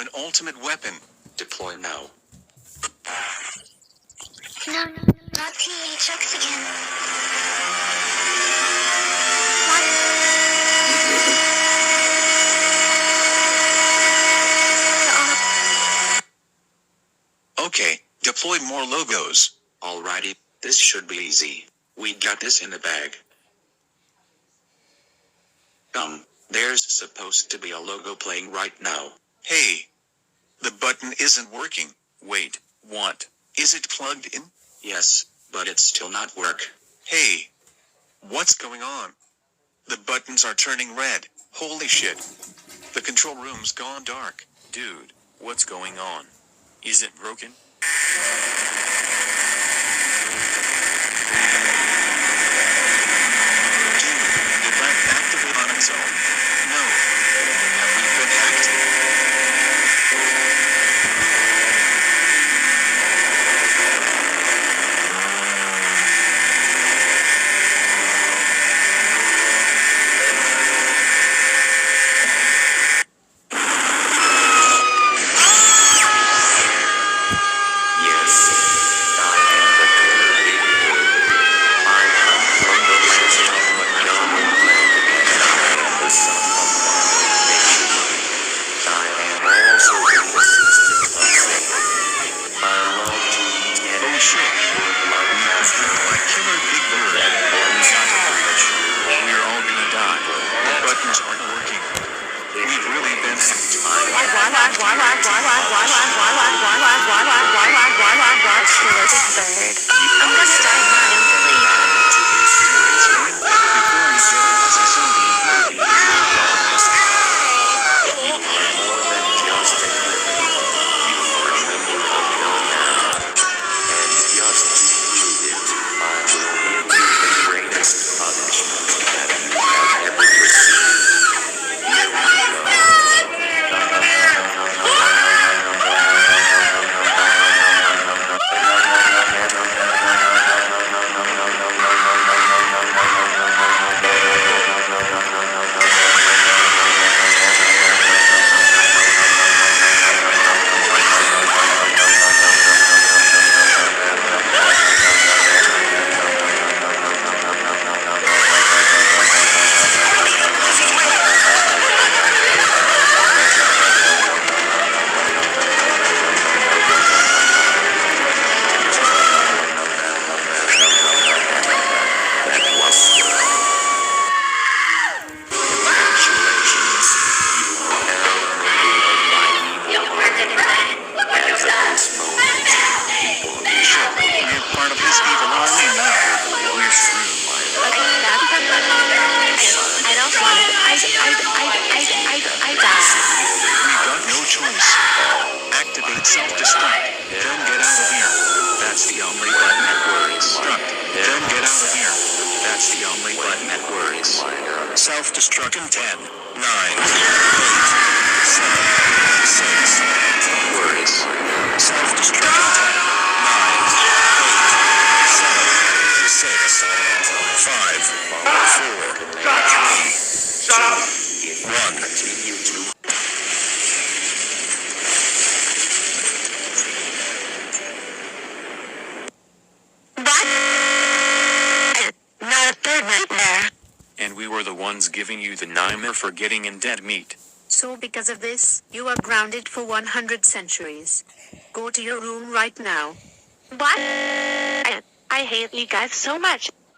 an ultimate weapon. Deploy now. No, not teenage sex again. Okay, deploy more logos. Alrighty, this should be easy. We got this in the bag. There's supposed to be a logo playing right now. Hey! The button isn't working. Wait, what? Is it plugged in? Yes, but it's still not work. Hey! What's going on? The buttons are turning red. Holy shit. The control room's gone dark. Dude, what's going on? Is it broken? Did that activate on its own? No. Have we been hacked? Yes, I am the killer big bird. I come from the land of Madonna land, and I am the son of Mother Nature. I am also the assistant of Satan. I love to eat and Oh shit. like My killer big bird. that bones Not a are breach. rich. We're all gonna die. The buttons aren't working. We've really been hacked. I'm gonna die, madam, please. Before we get a messy zombie, You are more than just a criminal. You are a member of your man. And just to prove it, I will give you the greatest punishment that you have ever received. Here we Congratulations. You are now a member of my evil army. As of this moment, people we're part of his evil army now. We're screwed. I don't want it. I die. We got no choice. Activate self-destruct. Then get out of here. That's the only button that works. Destruct. Then get out of here. That's the only button that works. Self-destruct in 10, 9, 8, 7, 6, Works. self-destruct in 10, 9, 8, 7, 6, 5, 4, 3, 2, 1. Continue to Not a third nightmare. And we were the ones giving you the nightmare for getting in dead meat. So because of this, you are grounded for 100 centuries. Go to your room right now. What? I hate you guys so much.